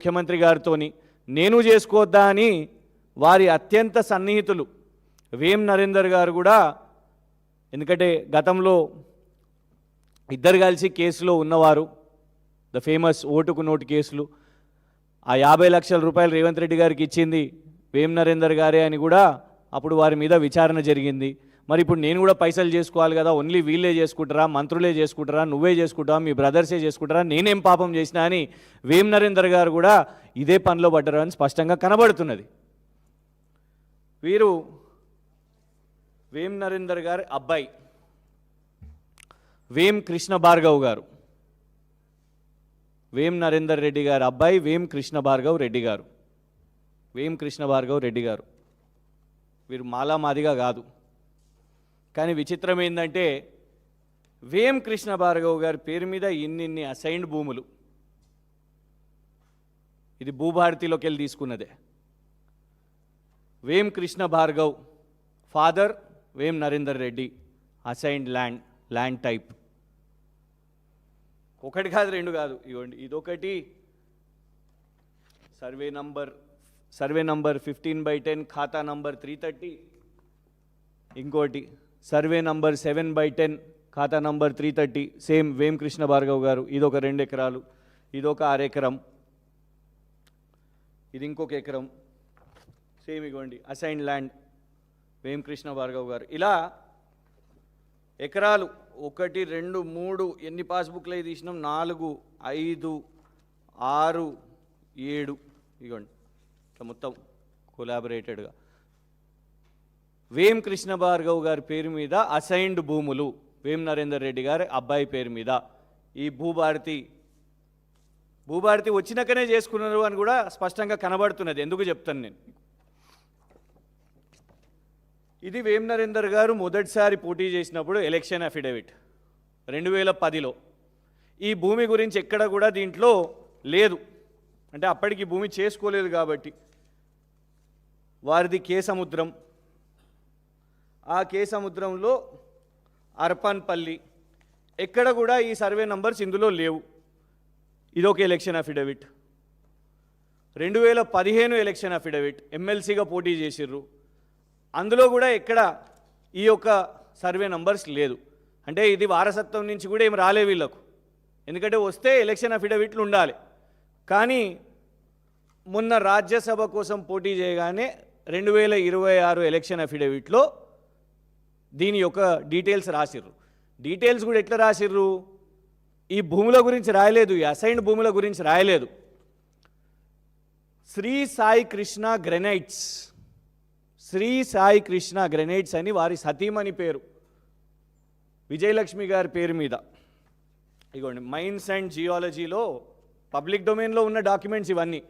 ముఖ్యమంత్రి గారితోని నేను చేసుకోవద్దా అని వారి అత్యంత సన్నిహితులు వేం నరేందర్ గారు కూడా, ఎందుకంటే గతంలో ఇద్దరు కలిసి కేసులో ఉన్నవారు, ద ఫేమస్ ఓటుకు నోటు కేసులు, ఆ 50 లక్షల రూపాయలు రేవంత్ రెడ్డి గారికి ఇచ్చింది వేం నరేందర్ గారే అని కూడా అప్పుడు వారి మీద విచారణ జరిగింది. మరి ఇప్పుడు నేను కూడా పైసలు చేసుకోవాలి కదా, ఓన్లీ వీళ్ళే చేసుకుంటారా, మంత్రులే చేసుకుంటారా, నువ్వే చేసుకుంటావా, మీ బ్రదర్సే చేసుకుంటారా, నేనేం పాపం చేసినా అని వేం నరేందర్ గారు కూడా ఇదే పనిలో పడ్డారు అని స్పష్టంగా కనబడుతున్నది. వీరు వేం నరేందర్ గారి అబ్బాయి వేం కృష్ణ భార్గవ్ గారు, వేం నరేందర్ రెడ్డి గారి అబ్బాయి వేం కృష్ణ భార్గవ్ రెడ్డి గారు, వేం కృష్ణ భార్గవ్ రెడ్డి గారు. వీరు మాలామాదిగా కాదు, కానీ విచిత్రం ఏంటంటే వేం కృష్ణ భార్గవ్ గారి పేరు మీద ఇన్ని అసైన్డ్ భూములు, ఇది భూభారతిలోకి వెళ్ళి తీసుకున్నదే. వేం Krishna Bhargav father Vem Narender Reddy, assigned land type ఒకటి కాదు రెండు కాదు, ఇవ్వండి ఇదొకటి, సర్వే నంబర్ 15/10 ఖాతా నంబర్ 330, ఇంకోటి సర్వే నంబర్ 7/10 ఖాతా నంబర్ 330, సేమ్ వేం కృష్ణ భార్గవ్ గారు. ఇదొక 2 ఎకరాలు, ఇదొక 1/2 ఎకరం, ఇది ఇంకొక ఎకరం, సేమ్ ఇవ్వండి అసైన్డ్ ల్యాండ్ వేం కృష్ణ భార్గవ్ గారు. ఇలా ఎకరాలు 1 2 3 ఎన్ని పాస్బుక్లు అయి తీసినాం, 4 5 6 7 ఇవ్వండి ఇట్లా మొత్తం కొలాబరేటెడ్గా వేం కృష్ణ భార్గవ్ గారి పేరు మీద అసైన్డ్ భూములు వేం నరేందర్ రెడ్డి గారి అబ్బాయి పేరు మీద. ఈ భూభారతి వచ్చినాకనే చేసుకున్నారు అని కూడా స్పష్టంగా కనబడుతున్నది. ఎందుకు చెప్తాను నేను, ఇది వేం నరేందర్ గారు మొదటిసారి పోటీ చేసినప్పుడు ఎలక్షన్ అఫిడవిట్ 2010లో. ఈ భూమి గురించి ఎక్కడ కూడా దీంట్లో లేదు, అంటే అప్పటికి భూమి చేసుకోలేదు కాబట్టి. వారిది కేసముద్రం, ఆ కేసముద్రంలో అర్పన్పల్లి, ఎక్కడ కూడా ఈ సర్వే నంబర్స్ ఇందులో లేవు. ఇదొక ఎలక్షన్ అఫిడవిట్. 2015 ఎలక్షన్ అఫిడవిట్, ఎమ్మెల్సీగా పోటీ చేసిర్రు, అందులో కూడా ఎక్కడ ఈ యొక్క సర్వే నంబర్స్ లేదు. అంటే ఇది వారసత్వం నుంచి కూడా ఏం రాలే వీళ్ళకు, ఎందుకంటే వస్తే ఎలక్షన్ అఫిడవిట్లు ఉండాలి. కానీ మొన్న రాజ్యసభ కోసం పోటీ చేయగానే 2026 ఎలక్షన్ అఫిడవిట్లో దీని యొక్క డీటెయిల్స్ రాసిర్రు. డీటెయిల్స్ కూడా ఎట్లా రాసిర్రు, ఈ భూముల గురించి రాయలేదు, ఈ అసైన్డ్ భూముల గురించి రాయలేదు. శ్రీ సాయి కృష్ణ గ్రెనైట్స్, శ్రీ సాయి కృష్ణ గ్రెనైట్స్ అని వారి సతీమణి పేరు, విజయలక్ష్మి గారి పేరు మీద. ఇగోండి మైన్స్ అండ్ జియాలజీలో పబ్లిక్ డొమైన్లో ఉన్న డాక్యుమెంట్స్ ఇవన్నీ.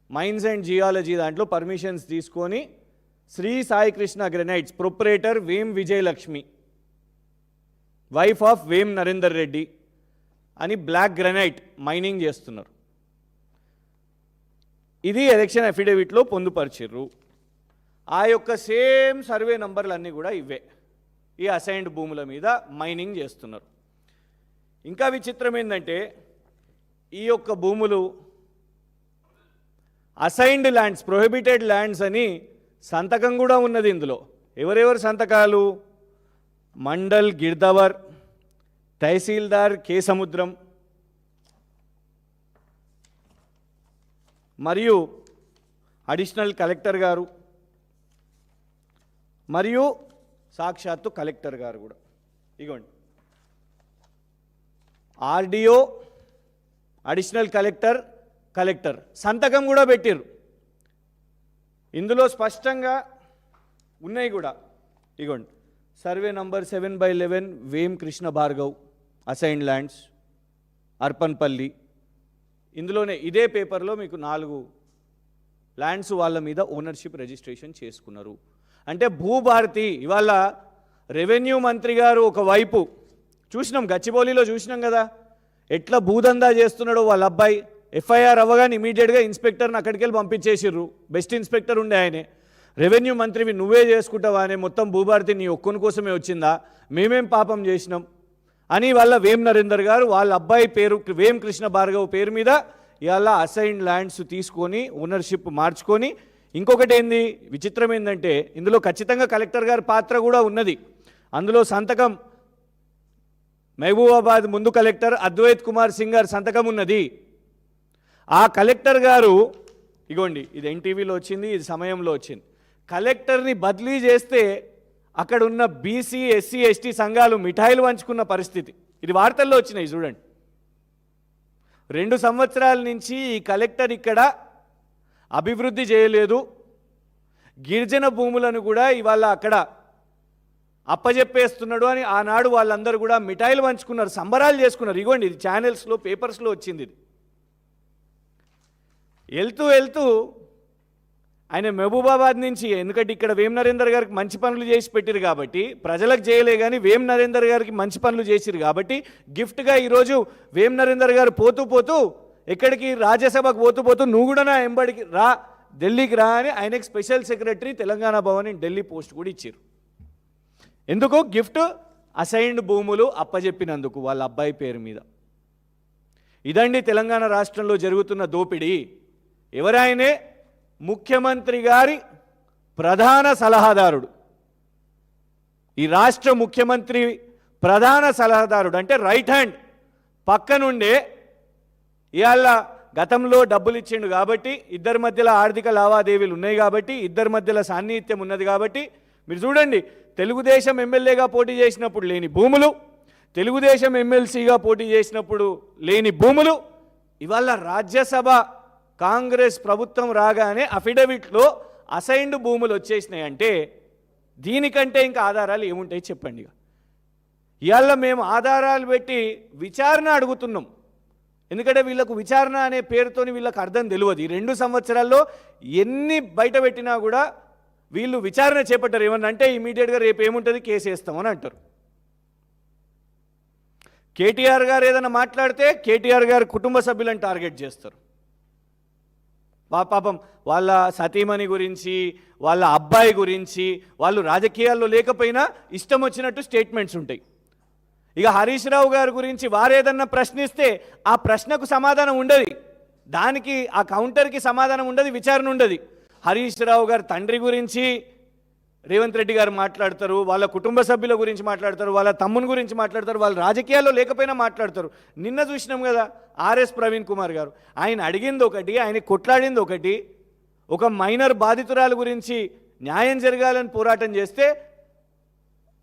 మైన్స్ అండ్ జియాలజీ దాంట్లో పర్మిషన్స్ తీసుకొని Shri Sai Krishna granites, proprietor Vem Vijayalakshmi, wife of వేం నరేందర్ రెడ్డి అని బ్లాక్ గ్రెనైట్ మైనింగ్ చేస్తున్నారు. ఇది ఎలక్షన్ అఫిడవిట్లో పొందుపరిచిర్రు. ఆ యొక్క సేమ్ సర్వే నంబర్లు అన్నీ కూడా ఇవే, ఈ అసైన్డ్ భూముల మీద మైనింగ్ చేస్తున్నారు. ఇంకా విచిత్రం ఏంటంటే ఈ యొక్క భూములు అసైన్డ్ ల్యాండ్స్, ప్రొహిబిటెడ్ ల్యాండ్స్ అని సంతకం కూడా ఉన్నది ఇందులో. ఎవరెవరు సంతకాలు, మండల్ గిర్దవర్, తహసీల్దార్ కేసముద్రం మరియు అడిషనల్ కలెక్టర్ గారు మరియు సాక్షాత్తు కలెక్టర్ గారు కూడా. ఇగోండి ఆర్డీఓ, అడిషనల్ కలెక్టర్ సంతకం కూడా పెట్టిర్రు. ఇందులో స్పష్టంగా ఉన్నాయి కూడా. ఇగోండి survey number 7/11 Vem Krishna Bhargav, assigned lands Arpanpalli. ఇందులోనే ఇదే పేపర్లో మీకు 4 ల్యాండ్స్ వాళ్ళ మీద ఓనర్షిప్ రిజిస్ట్రేషన్ చేసుకున్నారు. అంటే భూభారతి ఇవాళ రెవెన్యూ మంత్రి గారు ఒకవైపు చూసినాం, గచ్చిబౌలిలో చూసినాం కదా ఎట్లా భూదందా చేస్తున్నాడో వాళ్ళ అబ్బాయి. ఎఫ్ఐఆర్ అవ్వగానే ఇమీడియట్గా ఇన్స్పెక్టర్ని అక్కడికి వెళ్ళి పంపించేసిర్రు. బెస్ట్ ఇన్స్పెక్టర్ ఉండే ఆయనే. రెవెన్యూ మంత్రివి నువ్వే చేసుకుంటావా అనే, మొత్తం భూభారతి నీ ఒక్కని కోసమే వచ్చిందా, మేమేం పాపం చేసినాం అని వాళ్ళ వేం నరేందర్ గారు వాళ్ళ అబ్బాయి పేరు వేం కృష్ణ భార్గవ్ పేరు మీద ఇవాళ అసైన్డ్ ల్యాండ్స్ తీసుకొని ఓనర్షిప్ మార్చుకొని, ఇంకొకటి ఏంది విచిత్రం ఏంటంటే ఇందులో ఖచ్చితంగా కలెక్టర్ గారి పాత్ర కూడా ఉన్నది. అందులో సంతకం మహబూబాబాద్ ముందు కలెక్టర్ అద్వైత్ కుమార్ సింగ్ గారి సంతకం ఉన్నది. ఆ కలెక్టర్ గారు ఇగోండి, ఇది ఎన్టీవీలో వచ్చింది, ఇది సమయంలో వచ్చింది. కలెక్టర్ని బదిలీ చేస్తే అక్కడ ఉన్న బీసీ ఎస్సీ ఎస్టీ సంఘాలు మిఠాయిలు పంచుకున్న పరిస్థితి. ఇది వార్తల్లో వచ్చినాయి చూడండి. 2 సంవత్సరాల నుంచి ఈ కలెక్టర్ ఇక్కడ అభివృద్ధి చేయలేదు. గిరిజన భూములను కూడా ఇవాళ అక్కడ అప్పజెప్పేస్తున్నాడు అని ఆనాడు వాళ్ళందరూ కూడా మిఠాయిలు పంచుకున్నారు, సంబరాలు చేసుకున్నారు. ఇగోండి, ఇది ఛానల్స్లో పేపర్స్లో వచ్చింది. ఇది వెళ్తూ ఆయన మహబూబాబాద్ నుంచి, ఎందుకంటే ఇక్కడ వేం నరేందర్ గారికి మంచి పనులు చేసి పెట్టిరు కాబట్టి, ప్రజలకు చేయలే కానీ వేం నరేందర్ గారికి మంచి పనులు చేసిరు కాబట్టి గిఫ్ట్గా ఈరోజు వేం నరేందర్ గారు పోతూ ఎక్కడికి రాజ్యసభకు పోతూ నువ్వు కూడా నా ఎంబడికి రా, ఢిల్లీకి రా అని ఆయనకి special secretary Telangana Bhavan Delhi post కూడా ఇచ్చారు. ఎందుకు? గిఫ్ట్ అసైన్డ్ భూములు అప్పజెప్పినందుకు వాళ్ళ అబ్బాయి పేరు మీద. ఇదండి తెలంగాణ రాష్ట్రంలో జరుగుతున్న దోపిడీ. ఎవరాయనే? ముఖ్యమంత్రి గారి ప్రధాన సలహాదారుడు. ఈ రాష్ట్ర ముఖ్యమంత్రి ప్రధాన సలహాదారుడు అంటే రైట్ హ్యాండ్ పక్కనుండే ఇవాళ గతంలో డబ్బులు ఇచ్చిండు కాబట్టి, ఇద్దరి మధ్యలో ఆర్థిక లావాదేవీలు ఉన్నాయి కాబట్టి, ఇద్దరి మధ్యలో సాన్నిహిత్యం ఉన్నది కాబట్టి, మీరు చూడండి, తెలుగుదేశం ఎమ్మెల్యేగా పోటీ చేసినప్పుడు లేని భూములు, తెలుగుదేశం ఎమ్మెల్సీగా పోటీ చేసినప్పుడు లేని భూములు ఇవాళ రాజ్యసభ కాంగ్రెస్ ప్రభుత్వం రాగానే అఫిడవిట్లో అసైన్డ్ భూములు వచ్చేసినాయి. అంటే దీనికంటే ఇంకా ఆధారాలు ఏముంటాయి చెప్పండి. ఇవాళ మేము ఆధారాలు పెట్టి విచారణ అడుగుతున్నాం. ఎందుకంటే వీళ్ళకు విచారణ అనే పేరుతోని వీళ్ళకి అర్థం తెలియదు. ఈ 2 సంవత్సరాల్లో ఎన్ని బయట పెట్టినా కూడా వీళ్ళు విచారణ చేపట్టారు. ఏమన్నా అంటే ఇమీడియట్గా రేపు ఏముంటుంది, కేసు వేస్తామని అంటారు. కేటీఆర్ గారు ఏదైనా మాట్లాడితే కేటీఆర్ గారు కుటుంబ సభ్యులను టార్గెట్ చేస్తారు. పాపం వాళ్ళ సతీమణి గురించి, వాళ్ళ అబ్బాయి గురించి, వాళ్ళు రాజకీయాల్లో లేకపోయినా ఇష్టం వచ్చినట్టు స్టేట్మెంట్స్ ఉంటాయి. ఇక హరీష్ రావు గారి గురించి వారేదన్నా ప్రశ్నిస్తే ఆ ప్రశ్నకు సమాధానం ఉండదు, దానికి ఆ కౌంటర్కి సమాధానం ఉండదు, విచారణ ఉండదు. హరీష్ రావు గారి తండ్రి గురించి రేవంత్ రెడ్డి గారు మాట్లాడతారు, వాళ్ళ కుటుంబ సభ్యుల గురించి మాట్లాడతారు, వాళ్ళ తమ్ముని గురించి మాట్లాడతారు, వాళ్ళు రాజకీయాల్లో లేకపోయినా మాట్లాడతారు. నిన్న చూసినాం కదా ఆర్ఎస్ ప్రవీణ్ కుమార్ గారు, ఆయన అడిగింది ఒకటి, ఆయన కొట్లాడింది ఒకటి. ఒక మైనర్ బాధితురాల గురించి న్యాయం జరగాలని పోరాటం చేస్తే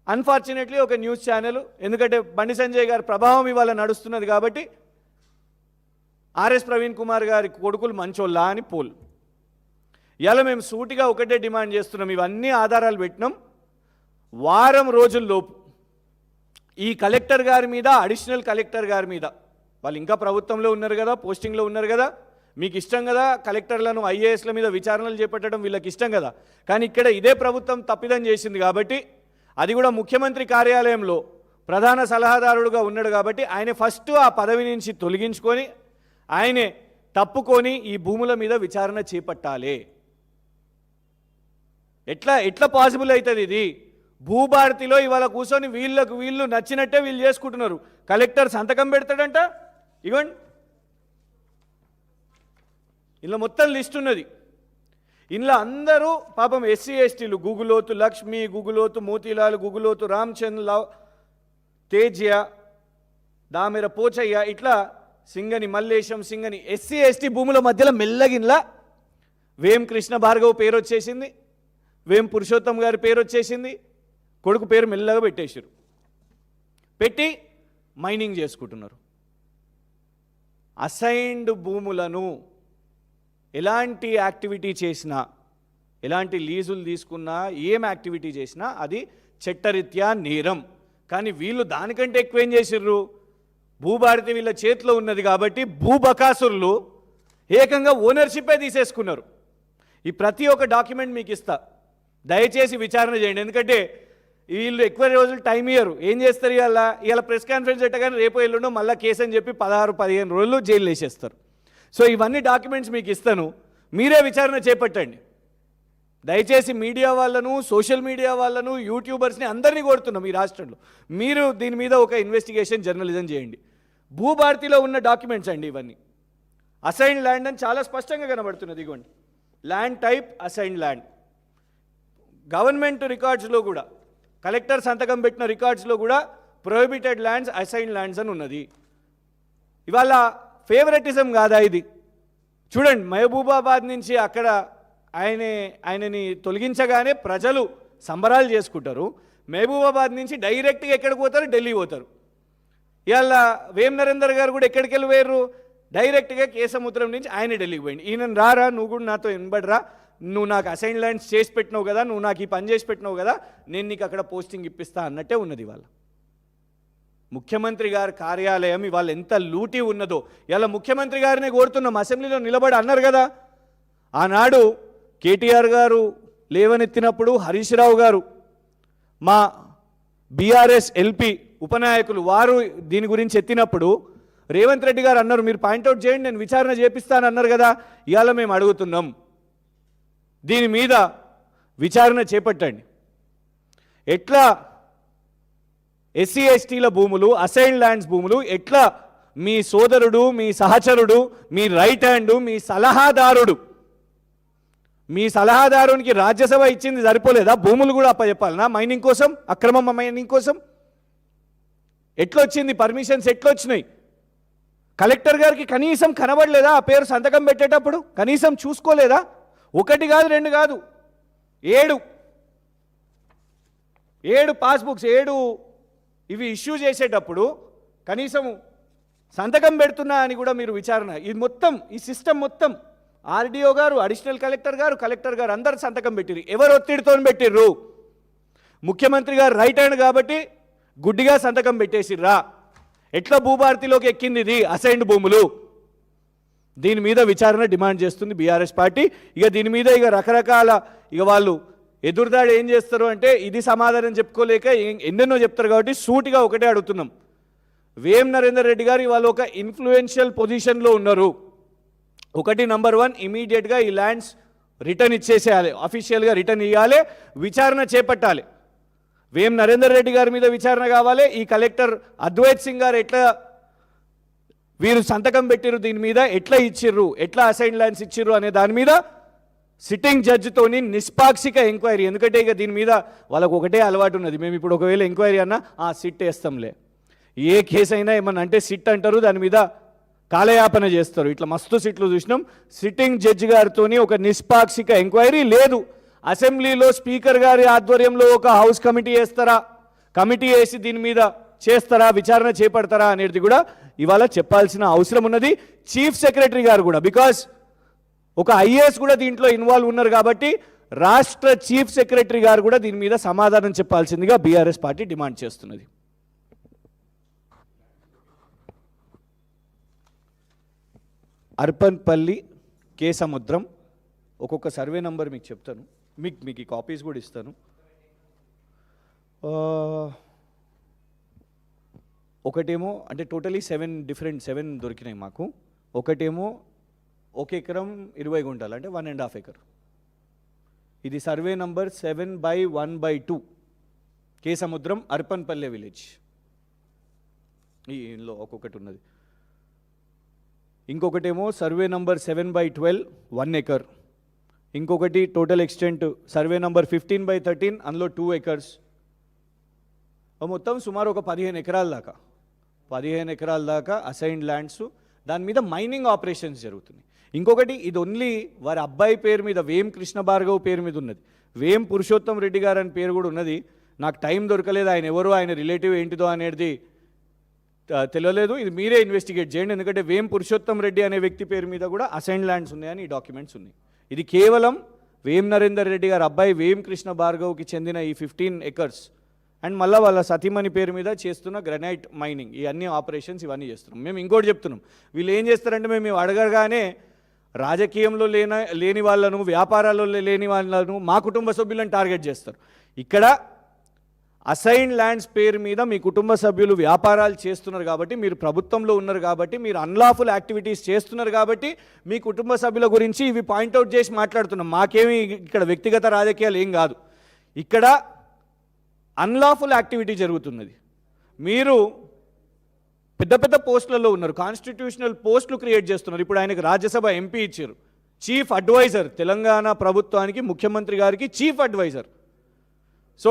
అన్ఫార్చునేట్లీ ఒక న్యూస్ ఛానల్, ఎందుకంటే బండి సంజయ్ గారి ప్రభావం ఇవాళ నడుస్తున్నది కాబట్టి ఆర్ఎస్ ప్రవీణ్ కుమార్ గారి కొడుకులు మంచోళ్ళా అని పోల్. ఇలా మేము సూటిగా ఒకటే డిమాండ్ చేస్తున్నాం, ఇవన్నీ ఆధారాలు పెట్టినాం. వారం రోజుల్లోపు ఈ కలెక్టర్ గారి మీద, అడిషనల్ కలెక్టర్ గారి మీద, వాళ్ళు ఇంకా ప్రభుత్వంలో ఉన్నారు కదా, పోస్టింగ్లో ఉన్నారు కదా, మీకు ఇష్టం కదా కలెక్టర్లను ఐఏఎస్ల మీద విచారణలు చేపట్టడం, వీళ్ళకి ఇష్టం కదా. కానీ ఇక్కడ ఇదే ప్రభుత్వం తప్పిదం చేసింది కాబట్టి, అది కూడా ముఖ్యమంత్రి కార్యాలయంలో ప్రధాన సలహాదారుడుగా ఉన్నాడు కాబట్టి ఆయన ఫస్ట్ ఆ పదవి నుంచి తొలగించుకొని ఆయనే తప్పుకొని ఈ భూముల మీద విచారణ చేపట్టాలి. ఎట్లా పాసిబుల్ అవుతుంది ఇది? భూభారతిలో ఇవాళ కూర్చొని వీళ్ళు నచ్చినట్టే వీళ్ళు చేసుకుంటున్నారు. కలెక్టర్ సంతకం పెడతాడంట, ఇవ్వండి ఇలా మొత్తం లిస్ట్ ఉన్నది. ఇందులో అందరూ పాపం ఎస్సీ ఎస్టీలు, గుగులోతు లక్ష్మి, గుగులోతు మోతీలాల్, గుగులోతు రామచంద్ర, తేజ్య, దామెర పోచయ్య, ఇట్లా సింగని మల్లేశం, సింగని ఎస్సీ ఎస్టీ భూముల మధ్యలో మెల్లగిన్లా వేం కృష్ణ భార్గవ్ పేరు వచ్చేసింది, వేం పురుషోత్తం గారి పేరు వచ్చేసింది, కొడుకు పేరు మెల్లగా పెట్టేశారు. పెట్టి మైనింగ్ చేసుకుంటున్నారు. అసైన్డ్ భూములను ఎలాంటి యాక్టివిటీ చేసినా, ఎలాంటి లీజులు తీసుకున్నా, ఏం యాక్టివిటీ చేసినా అది చట్టరీత్యా నేరం. కానీ వీళ్ళు దానికంటే ఎక్కువేం చేసిర్రు? భూభారతి వీళ్ళ చేతిలో ఉన్నది కాబట్టి భూబకాసురులు ఏకంగా ఓనర్షిప్పే తీసేసుకున్నారు. ఈ ప్రతి ఒక్క డాక్యుమెంట్ మీకు ఇస్తా, దయచేసి విచారణ చేయండి. ఎందుకంటే వీళ్ళు ఎక్కువ రోజులు టైం ఇయ్యరు. ఏం చేస్తారు? ఇవాళ ప్రెస్ కాన్ఫరెన్స్ పెట్టగానే రేపు ఎల్లుండో మళ్ళీ కేసు అని చెప్పి 16-15 రోజులు జైలు వేసేస్తారు. సో ఇవన్నీ డాక్యుమెంట్స్ మీకు ఇస్తాను, మీరే విచారణ చేపట్టండి. దయచేసి మీడియా వాళ్ళను, సోషల్ మీడియా వాళ్ళను, యూట్యూబర్స్ని అందరినీ కోరుతున్నాం ఈ రాష్ట్రంలో, మీరు దీని మీద ఒక ఇన్వెస్టిగేషన్ జర్నలిజం చేయండి. భూభారతిలో ఉన్న డాక్యుమెంట్స్ అండి ఇవన్నీ. అసైన్ ల్యాండ్ అని చాలా స్పష్టంగా కనబడుతున్నది. ఇగోండి land type assign land. Government రికార్డ్స్లో కూడా కలెక్టర్ సంతకం పెట్టిన రికార్డ్స్లో కూడా ప్రొహిబిటెడ్ ల్యాండ్స్ అసైన్ ల్యాండ్స్ అని ఉన్నది. ఇవాళ ఫేవరెటిజం కాదా ఇది? చూడండి, మహబూబాబాద్ నుంచి అక్కడ ఆయనని తొలగించగానే ప్రజలు సంబరాలు చేసుకుంటారు. మహబూబాబాద్ నుంచి డైరెక్ట్గా ఎక్కడికి పోతారు? ఢిల్లీ పోతారు. ఇవాళ వేం నరేందర్ గారు కూడా ఎక్కడికి వెళ్ళి పోయారు? డైరెక్ట్గా కేసముద్రం నుంచి ఆయన ఢిల్లీకి పోయింది. ఈయన రారా, నువ్వు కూడా నాతో వినబడరా, నువ్వు నాకు అసైన్ ల్యాండ్స్ చేసి పెట్టినావు కదా, నువ్వు నాకు ఈ పని చేసి పెట్టినావు కదా, నేను నీకు అక్కడ పోస్టింగ్ ఇప్పిస్తా అన్నట్టే ఉన్నది. ఇవాళ ముఖ్యమంత్రి గారి కార్యాలయం ఇవాళ ఎంత లూటీ ఉన్నదో ఇలా ముఖ్యమంత్రి గారినే కోరుతున్నాం. అసెంబ్లీలో నిలబడి అన్నారు కదా, ఆనాడు కేటీఆర్ గారు లేవనెత్తినప్పుడు హరీష్ రావు గారు మా బీఆర్ఎస్ ఎల్పీ ఉపనాయకులు వారు దీని గురించి ఎత్తినప్పుడు రేవంత్ రెడ్డి గారు అన్నారు, మీరు పాయింట్అవుట్ చేయండి, నేను విచారణ చేపిస్తానన్నారు కదా. ఇవాళ మేము అడుగుతున్నాం, దీని మీద విచారణ చేపట్టండి. ఎట్లా ఎస్సీ ఎస్టీల భూములు, అసైన్ ల్యాండ్స్ భూములు ఎట్లా మీ సోదరుడు, మీ సహచరుడు, మీ రైట్ హ్యాండ్, మీ సలహాదారునికి రాజ్యసభ ఇచ్చింది సరిపోలేదా? భూములు కూడా అప్పచెప్పాలనా మైనింగ్ కోసం, అక్రమ మైనింగ్ కోసం? ఎట్లొచ్చింది పర్మిషన్స్? ఎట్లొచ్చినాయి? కలెక్టర్ గారికి కనీసం కనబడలేదా ఆ పేరు సంతకం పెట్టేటప్పుడు? కనీసం చూసుకోలేదా? ఒకటి కాదు, రెండు కాదు, 7 పాస్బుక్స్, 7 ఇవి ఇష్యూ చేసేటప్పుడు కనీసం సంతకం పెడుతున్నా అని కూడా మీరు విచారణ. ఇది మొత్తం, ఈ సిస్టమ్ మొత్తం ఆర్డీఓ గారు, అడిషనల్ కలెక్టర్ గారు అందరు సంతకం పెట్టిర్రు. ఎవరు ఒత్తిడితో పెట్టిర్రు? ముఖ్యమంత్రి గారు రైట్ హ్యాండ్ కాబట్టి గుడ్డిగా సంతకం పెట్టేసిర్రా? ఎట్లా భూభారతిలోకి ఎక్కింది ఇది అసైన్డ్ భూములు? దీని మీద విచారణ డిమాండ్ చేస్తుంది బీఆర్ఎస్ పార్టీ. ఇక దీని మీద ఇక రకరకాల వాళ్ళు ఎదురుదాడి ఏం చేస్తారు అంటే ఇది సమాధానం చెప్పుకోలేక ఎన్నెన్నో చెప్తారు. కాబట్టి సూటిగా ఒకటే అడుగుతున్నాం, వేం నరేందర్ రెడ్డి గారు ఇవాళ ఒక ఇన్ఫ్లుయెన్షియల్ పొజిషన్లో ఉన్నారు. ఒకటి, నంబర్ 1, ఇమీడియట్గా ఈ ల్యాండ్స్ రిటర్న్ ఇచ్చేసేయాలి, అఫీషియల్గా రిటర్న్ ఇవ్వాలి, విచారణ చేపట్టాలి. వేం నరేందర్ రెడ్డి గారి మీద విచారణ కావాలి. ఈ కలెక్టర్ అద్వైత్ సింగ్ గారు ఎట్లా వీరు సంతకం పెట్టిర్రు, దీని మీద ఎట్లా ఇచ్చిర్రు, ఎట్లా అసైన్ ల్యాండ్స్ ఇచ్చిర్రు అనే దాని మీద సిట్టింగ్ జడ్జితోని నిష్పాక్షిక ఎంక్వైరీ. ఎందుకంటే ఇక దీని మీద వాళ్ళకు ఒకటే అలవాటు ఉన్నది, మేము ఇప్పుడు ఒకవేళ ఎంక్వైరీ అన్నా సిట్ వేస్తాంలే. ఏ కేసు అయినా ఏమన్నా అంటే సిట్ అంటారు, దాని మీద కాలయాపన చేస్తారు. ఇట్లా మస్తు సిట్లు చూసినాం. సిట్టింగ్ జడ్జి గారితో ఒక నిష్పాక్షిక ఎంక్వైరీ లేదు. అసెంబ్లీలో స్పీకర్ గారి ఆధ్వర్యంలో ఒక హౌస్ కమిటీ వేస్తారా, కమిటీ వేసి దీని మీద చేస్తారా, విచారణ చేపడతారా అనేది కూడా ఇవాళ చెప్పాల్సిన అవసరం ఉన్నది. చీఫ్ సెక్రటరీ గారు కూడా, బికాస్ ఒక ఐఏఎస్ కూడా దీంట్లో ఇన్వాల్వ్ ఉన్నారు కాబట్టి రాష్ట్ర చీఫ్ సెక్రటరీ గారు కూడా దీని మీద సమాధానం చెప్పాల్సిందిగా బీఆర్ఎస్ పార్టీ డిమాండ్ చేస్తున్నది. అర్పన్పల్లి, కేసముద్రం, ఒక్కొక్క సర్వే నంబర్ మీకు చెప్తాను, మీకు ఈ కాపీస్ కూడా ఇస్తాను. ఒకటేమో అంటే టోటలీ 7 దొరికినాయి మాకు. ఒకటేమో 1 ఎకరం 20 గుంటలు అంటే 1.5 ఎకర్. ఇది సర్వే నంబర్ 7/1/2 కేసముద్రం అర్పన్పల్లె విలేజ్. ఇందులో ఒక్కొక్కటి ఉన్నది. ఇంకొకటేమో సర్వే నంబర్ 7/12 1 ఎకర్. ఇంకొకటి టోటల్ ఎక్స్టెంట్ సర్వే నంబర్ 15/13 అందులో 2 ఎకర్స్. మొత్తం సుమారు ఒక 15 ఎకరాల దాకా అసైన్డ్ ల్యాండ్స్, దాని మీద మైనింగ్ ఆపరేషన్స్ జరుగుతున్నాయి. ఇంకొకటి, ఇది ఓన్లీ వారి అబ్బాయి పేరు మీద, వేం కృష్ణ భార్గవ్ పేరు మీద ఉన్నది. వేం పురుషోత్తం రెడ్డి గారు అని పేరు కూడా ఉన్నది. నాకు టైం దొరకలేదు, ఆయన ఎవరు, ఆయన రిలేటివ్ ఏంటిదో అనేది తెలియలేదు. ఇది మీరే ఇన్వెస్టిగేట్ చేయండి, ఎందుకంటే వేం పురుషోత్తం రెడ్డి అనే వ్యక్తి పేరు మీద కూడా అసైన్డ్ ల్యాండ్స్ ఉన్నాయని ఈ డాక్యుమెంట్స్ ఉన్నాయి. ఇది కేవలం వేం నరేందర్ రెడ్డి గారు అబ్బాయి వేం కృష్ణ భార్గవ్కి చెందిన ఈ 15 ఎకర్స్ అండ్ మళ్ళీ వాళ్ళ సతీమణి పేరు మీద చేస్తున్న గ్రనైట్ మైనింగ్, ఈ అన్ని ఆపరేషన్స్ ఇవన్నీ చేస్తున్నాం. మేము ఇంకోటి చెప్తున్నాం, వీళ్ళు ఏం చేస్తారంటే మేము అడగగానే రాజకీయంలో లేని వాళ్ళను, వ్యాపారాల్లో లేని వాళ్ళను, మా కుటుంబ సభ్యులను టార్గెట్ చేస్తారు. ఇక్కడ అసైన్ ల్యాండ్స్ పేరు మీద మీ కుటుంబ సభ్యులు వ్యాపారాలు చేస్తున్నారు కాబట్టి, మీరు ప్రభుత్వంలో ఉన్నారు కాబట్టి, మీరు అన్లాఫుల్ యాక్టివిటీస్ చేస్తున్నారు కాబట్టి మీ కుటుంబ సభ్యుల గురించి ఇవి పాయింట్అవుట్ చేసి మాట్లాడుతున్నాం. మాకేమి ఇక్కడ వ్యక్తిగత రాజకీయాలు ఏం కాదు. ఇక్కడ అన్లాఫుల్ యాక్టివిటీ జరుగుతున్నది. మీరు పెద్ద పెద్ద పోస్టులలో ఉన్నారు, కాన్స్టిట్యూషనల్ పోస్టులు క్రియేట్ చేస్తున్నారు. ఇప్పుడు ఆయనకు రాజ్యసభ ఎంపీ ఇచ్చారు, చీఫ్ అడ్వైజర్, తెలంగాణ ప్రభుత్వానికి ముఖ్యమంత్రి గారికి చీఫ్ అడ్వైజర్.